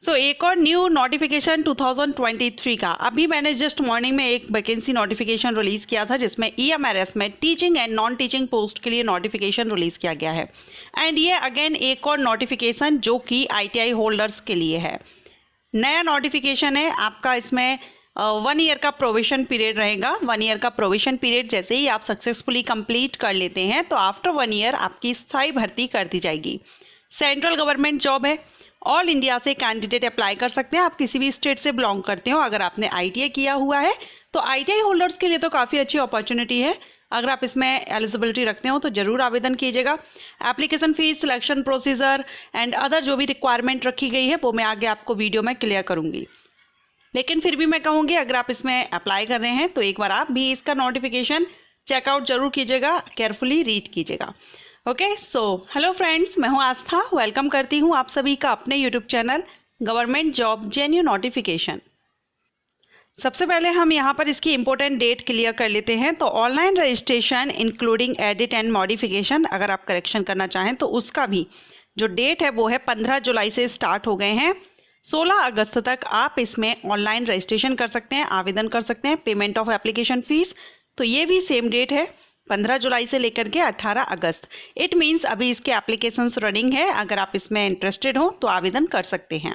एक और new notification 2023 का अभी मैंने जस्ट मॉर्निंग में एक वैकेंसी नोटिफिकेशन रिलीज किया था, जिसमें EMRS में teaching and non teaching post के लिए नोटिफिकेशन रिलीज किया गया है। एंड ये अगेन एक और नोटिफिकेशन जो कि ITI होल्डर्स के लिए है। नया नोटिफिकेशन है आपका। इसमें 1 ईयर का प्रोविजन पीरियड रहेगा। 1 ईयर का प्रोविजन पीरियड जैसे ही आप सक्सेसफुली कंप्लीट कर लेते हैं तो आफ्टर 1 ईयर आपकी स्थायी भर्ती कर दी जाएगी। सेंट्रल गवर्नमेंट जॉब है। ऑल इंडिया से कैंडिडेट अप्लाई कर सकते हैं। आप किसी भी स्टेट से बिलोंग करते हो, अगर आपने ITI किया हुआ है तो ITI होल्डर्स के लिए तो काफ़ी अच्छी अपॉर्चुनिटी है। अगर आप इसमें एलिजिबिलिटी रखते हो तो ज़रूर आवेदन कीजिएगा। Application fees, selection procedure and other जो भी रिक्वायरमेंट रखी गई है वो मैं आगे आपको वीडियो में क्लियर करूँगी। लेकिन फिर भी मैं कहूँगी अगर आप इसमें अप्लाई कर रहे हैं तो एक बार आप भी इसका नोटिफिकेशन चेकआउट जरूर कीजिएगा, केयरफुली रीड कीजिएगा। ओके, सो हेलो फ्रेंड्स, मैं हूँ आस्था। वेलकम करती हूँ आप सभी का अपने YouTube channel government job genuine notification. सबसे पहले हम यहाँ पर इसकी इम्पोर्टेंट डेट क्लियर कर लेते हैं। तो online registration including edit and modification, अगर आप करेक्शन करना चाहें तो उसका भी जो डेट है वो है 15 जुलाई से स्टार्ट हो गए हैं। 16 अगस्त तक आप इसमें ऑनलाइन रजिस्ट्रेशन कर सकते हैं, आवेदन कर सकते हैं। पेमेंट ऑफ एप्लीकेशन फीस तो ये भी सेम डेट है, 15 जुलाई से लेकर के 18 अगस्त। इट मीन्स अभी इसके एप्लीकेशंस रनिंग है। अगर आप इसमें इंटरेस्टेड हो तो आवेदन कर सकते हैं।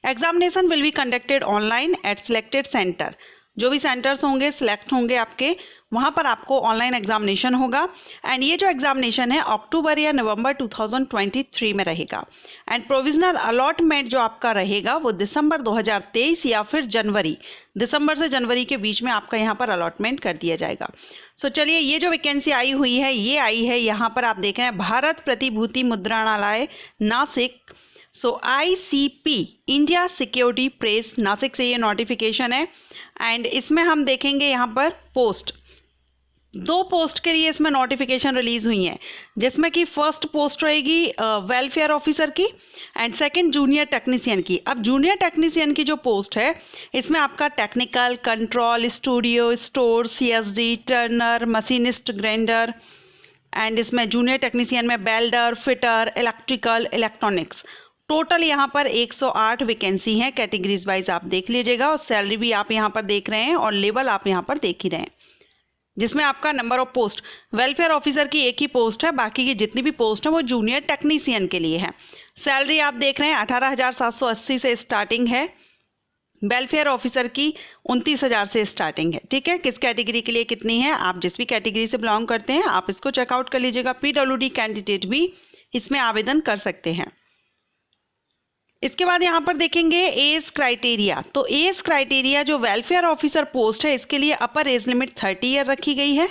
Examination will be conducted online at selected centre. जो भी सेंटर्स होंगे सिलेक्ट होंगे आपके, वहाँ पर आपको ऑनलाइन एग्जामिनेशन होगा। एंड ये जो एग्जामिनेशन है अक्टूबर या नवंबर 2023 में रहेगा। एंड प्रोविजनल अलॉटमेंट जो आपका रहेगा वो दिसंबर 2023 या फिर जनवरी, दिसंबर से जनवरी के बीच में आपका यहाँ पर अलॉटमेंट कर दिया जाएगा। सो चलिए, ये जो वैकेंसी आई हुई है ये आई है यहाँ पर आप देख रहे हैं भारत प्रतिभूति मुद्रणालय नासिक। सो ICP India security press Nashik से ये नोटिफिकेशन है। एंड इसमें हम देखेंगे यहाँ पर पोस्ट, 2 पोस्ट के लिए इसमें नोटिफिकेशन रिलीज हुई है, जिसमें कि फर्स्ट पोस्ट रहेगी वेलफेयर ऑफिसर की एंड सेकंड जूनियर टेक्नीशियन की। अब जूनियर टेक्नीशियन की जो पोस्ट है इसमें आपका technical, control, studio, store, CSD, Turner, machinist, grinder. And इसमें जूनियर टेक्नीशियन में welder, fitter, electrical, electronics. Total यहाँ पर 108 वैकेंसी हैं। कैटेगरीज वाइज आप देख लीजिएगा और सैलरी भी आप यहाँ पर देख रहे हैं और लेवल आप यहाँ पर देख ही रहे हैं, जिसमें आपका number of post welfare officer की एक ही पोस्ट है, बाकी की जितनी भी पोस्ट है वो जूनियर टेक्नीशियन के लिए है। सैलरी आप देख रहे हैं 18,780 से स्टार्टिंग है। वेलफेयर ऑफिसर की 29,000 से स्टार्टिंग है। ठीक है, किस कैटेगरी के लिए कितनी है, आप जिस भी कैटेगरी से बिलोंग करते हैं आप इसको चेकआउट कर लीजिएगा। PWD कैंडिडेट भी इसमें आवेदन कर सकते हैं। इसके बाद यहाँ पर देखेंगे एज क्राइटेरिया। तो एज क्राइटेरिया जो वेलफेयर ऑफिसर पोस्ट है इसके लिए अपर एज लिमिट 30 ईयर रखी गई है।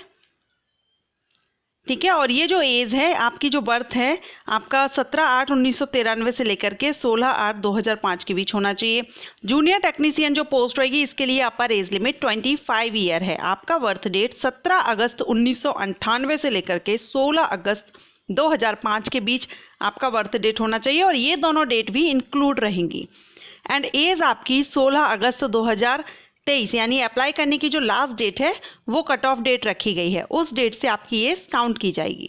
ठीक है, और ये जो एज है आपकी जो बर्थ है आपका 17/8/1993 से लेकर के 16/8/2005 के बीच होना चाहिए। जूनियर टेक्नीशियन जो पोस्ट रहेगी इसके लिए अपर एज लिमिट 25 ईयर है। आपका बर्थ डेट 17 अगस्त 1998 से लेकर के 16 अगस्त 2005 के बीच आपका बर्थ डेट होना चाहिए, और ये दोनों डेट भी इंक्लूड रहेंगी। एंड एज आपकी 16 अगस्त 2023 यानी अप्लाई करने की जो लास्ट डेट है वो कट ऑफ डेट रखी गई है, उस डेट से आपकी एज काउंट की जाएगी।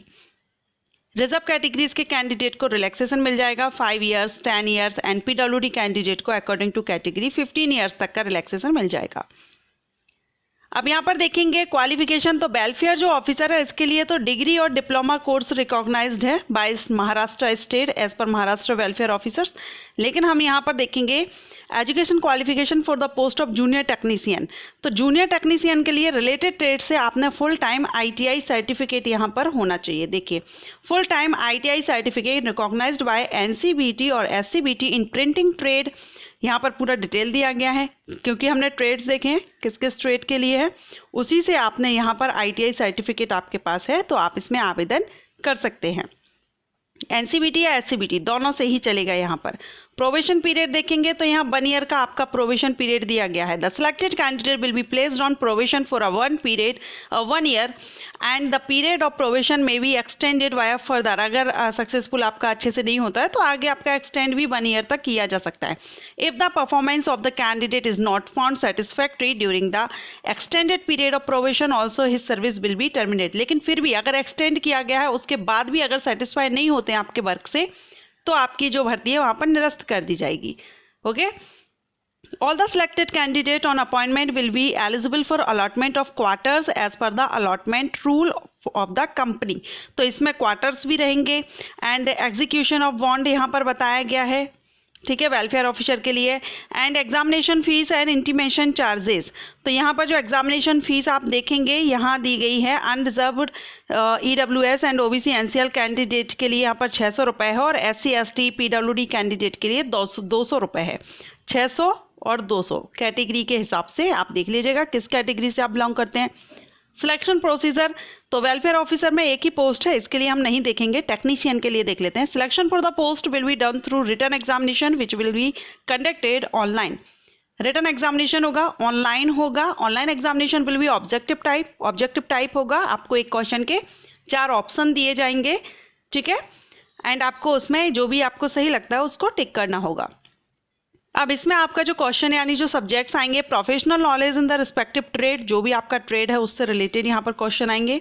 रिजर्व कैटेगरीज के कैंडिडेट को रिलैक्सेशन मिल जाएगा 5 years, 10 years and PWD candidate को अकॉर्डिंग टू कैटेगरी 15 ईयर्स तक का रिलैक्सेशन मिल जाएगा। अब यहाँ पर देखेंगे क्वालिफिकेशन। तो वेलफेयर जो ऑफिसर है इसके लिए तो डिग्री और डिप्लोमा कोर्स रिकॉग्नाइज्ड है by Maharashtra state as per Maharashtra welfare officers. लेकिन हम यहाँ पर देखेंगे education qualification for the post of junior technician. तो जूनियर टेक्नीशियन के लिए रिलेटेड ट्रेड से आपने फुल टाइम ITI सर्टिफिकेट यहाँ पर होना चाहिए। देखिए, full time ITI certificate recognised by NCBT और SCBT इन प्रिंटिंग ट्रेड। यहाँ पर पूरा डिटेल दिया गया है, क्योंकि हमने ट्रेड्स देखे हैं किस किस ट्रेड के लिए है, उसी से आपने यहाँ पर ITI सर्टिफिकेट आपके पास है तो आप इसमें आवेदन कर सकते हैं। NCBT या SCBT दोनों से ही चलेगा। यहाँ पर प्रोबेशन पीरियड देखेंगे तो यहाँ 1 ईयर का आपका प्रोबेशन पीरियड दिया गया है। The selected candidate will be placed on probation for a 1 year and the period of probation में बी एक्सटेंडेड वाया फर्दर। अगर सक्सेसफुल आपका अच्छे से नहीं होता है तो आगे आपका एक्सटेंड भी 1 ईयर तक किया जा सकता है। If the performance of the candidate is not found satisfactory during the extended period of probation also his service will be terminate. लेकिन फिर भी अगर एक्सटेंड किया गया है उसके बाद भी अगर सेटिस्फाई नहीं होते हैं आपके वर्क से तो आपकी जो भर्ती है वहाँ पर निरस्त कर दी जाएगी। Okay, all the selected candidate on appointment will be eligible for allotment of quarters as per the allotment rule of the company। तो इसमें क्वार्टर्स भी रहेंगे एंड एग्जीक्यूशन ऑफ बॉन्ड यहाँ पर बताया गया है, ठीक है, वेलफेयर ऑफिसर के लिए। And examination fees and intimation charges, तो यहाँ पर जो एग्जामिनेशन फीस आप देखेंगे यहाँ दी गई है unreserved EWS and OBC NCL candidate के लिए यहाँ पर 600 रुपये है, और SC ST PWD कैंडिडेट के लिए 200 रुपये है। 600 और 200 कैटेगरी के हिसाब से आप देख लीजिएगा किस कैटेगरी से आप बिलोंग करते हैं। सिलेक्शन प्रोसीजर, तो वेलफेयर ऑफिसर में एक ही पोस्ट है, इसके लिए हम नहीं देखेंगे, टेक्नीशियन के लिए देख लेते हैं। Selection for the post will be done through written examination which will be conducted online. Written examination होगा, ऑनलाइन होगा। Online examination will be objective type होगा। आपको एक क्वेश्चन के 4 ऑप्शन दिए जाएंगे, ठीक है, एंड आपको उसमें जो भी आपको सही लगता है उसको टिक करना होगा। अब इसमें आपका जो क्वेश्चन यानी जो सब्जेक्ट्स आएंगे, professional knowledge in the respective trade, जो भी आपका ट्रेड है उससे रिलेटेड यहाँ पर क्वेश्चन आएंगे।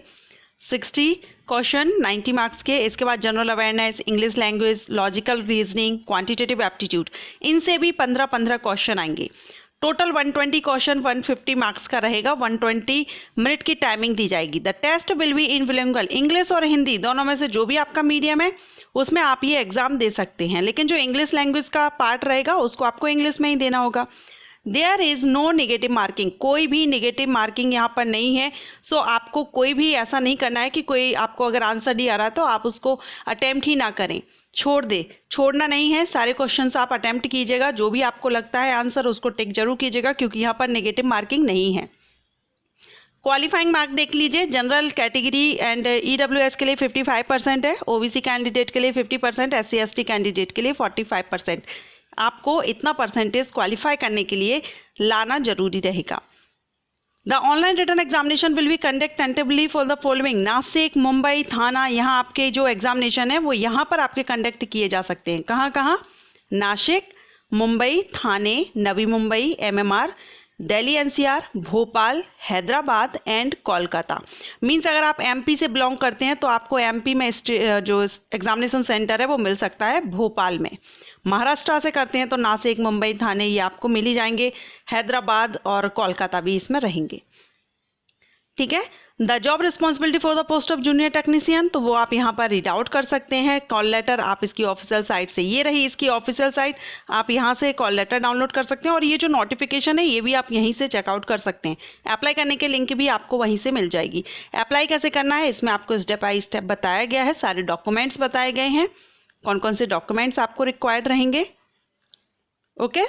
60 क्वेश्चन 90 मार्क्स के। इसके बाद general awareness, English language, logical reasoning, quantitative aptitude, इनसे भी 15-15 क्वेश्चन आएंगे। टोटल 120 क्वेश्चन 150 मार्क्स का रहेगा। 120 मिनट की टाइमिंग दी जाएगी। The test will be in bilingual, English और हिंदी दोनों में से जो भी आपका मीडियम है उसमें आप ये एग्ज़ाम दे सकते हैं, लेकिन जो इंग्लिश लैंग्वेज का पार्ट रहेगा उसको आपको इंग्लिश में ही देना होगा। There is no negative marking, कोई भी नेगेटिव मार्किंग यहाँ पर नहीं है। सो आपको कोई भी ऐसा नहीं करना है कि कोई आपको अगर आंसर नहीं आ रहा तो आप उसको अटैम्प्ट ही ना करें, छोड़ना नहीं है। सारे क्वेश्चंस आप अटैम्प्ट कीजिएगा, जो भी आपको लगता है आंसर उसको टिक जरूर कीजिएगा, क्योंकि यहाँ पर नेगेटिव मार्किंग नहीं है। क्वालिफाइंग मार्क देख लीजिए, जनरल कैटेगरी एंड EWS के लिए 55% है, OBC कैंडिडेट के लिए 50%, SC ST कैंडिडेट के लिए 45%। आपको इतना परसेंटेज क्वालिफाई करने के लिए लाना जरूरी रहेगा। The online return examination will B conduct tentatively for the following, Nashik, Mumbai, थाना, यहाँ आपके जो एग्जामिनेशन है वो यहाँ पर आपके कंडक्ट किए जा सकते हैं। कहाँ कहाँ? Nashik, Mumbai, Thane, Navi Mumbai, MMR, Delhi NCR, Bhopal, Hyderabad and Kolkata. Means अगर आप MP से बिलोंग करते हैं तो आपको MP में जो एग्जामिनेशन सेंटर है वो मिल सकता है भोपाल में। महाराष्ट्र से करते हैं तो नासिक, मुंबई, थाने ये आपको मिल ही जाएंगे। हैदराबाद और कोलकाता भी इसमें रहेंगे, ठीक है। The job responsibility for the post of junior technician, तो वो आप यहाँ पर रीड आउट कर सकते हैं। कॉल लेटर आप इसकी ऑफिशियल साइट से, ये रही इसकी ऑफिशियल साइट, आप यहाँ से कॉल लेटर डाउनलोड कर सकते हैं, और ये जो नोटिफिकेशन है ये भी आप यहीं से चेकआउट कर सकते हैं। अप्लाई करने के लिंक भी आपको वहीं से मिल जाएगी। अप्लाई कैसे करना है इसमें आपको स्टेप बाई स्टेप बताया गया है, सारे डॉक्यूमेंट्स बताए गए हैं, कौन कौन से डॉक्यूमेंट्स आपको रिक्वायर्ड रहेंगे। ओके,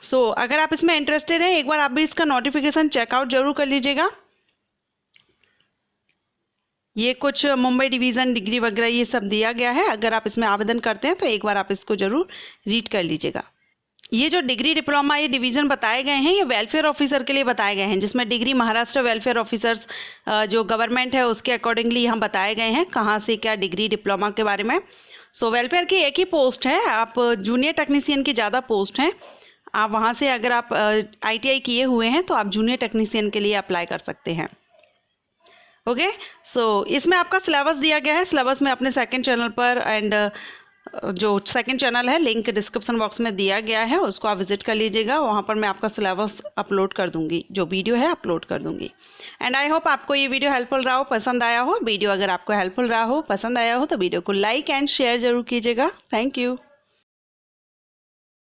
सो अगर आप इसमें इंटरेस्टेड हैं एक बार आप भी इसका नोटिफिकेशन चेकआउट जरूर कर लीजिएगा। ये कुछ मुंबई डिवीज़न डिग्री वगैरह ये सब दिया गया है, अगर आप इसमें आवेदन करते हैं तो एक बार आप इसको जरूर रीड कर लीजिएगा। ये जो डिग्री डिप्लोमा ये डिवीज़न बताए गए हैं ये वेलफेयर ऑफिसर के लिए बताए गए हैं, जिसमें डिग्री महाराष्ट्र वेलफेयर ऑफिसर्स जो गवर्नमेंट है उसके अकॉर्डिंगली हम बताए गए हैं कहाँ से क्या डिग्री डिप्लोमा के बारे में। सो वेलफेयर की एक ही पोस्ट है, आप जूनियर टेक्नीशियन की ज़्यादा पोस्ट हैं, आप वहाँ से अगर आप ITI किए हुए हैं तो आप जूनियर टेक्नीशियन के लिए अप्लाई कर सकते हैं। ओके, सो इसमें आपका सिलेबस दिया गया है, सिलेबस में अपने सेकंड चैनल पर एंड जो सेकंड चैनल है लिंक डिस्क्रिप्शन बॉक्स में दिया गया है, उसको आप विजिट कर लीजिएगा, वहाँ पर मैं आपका सिलेबस अपलोड कर दूंगी, जो वीडियो है अपलोड कर दूंगी। एंड आई होप आपको ये वीडियो हेल्पफुल रहा हो, पसंद आया हो। वीडियो अगर आपको हेल्पफुल रहा हो, पसंद आया हो तो वीडियो को लाइक एंड शेयर जरूर कीजिएगा। Thank you.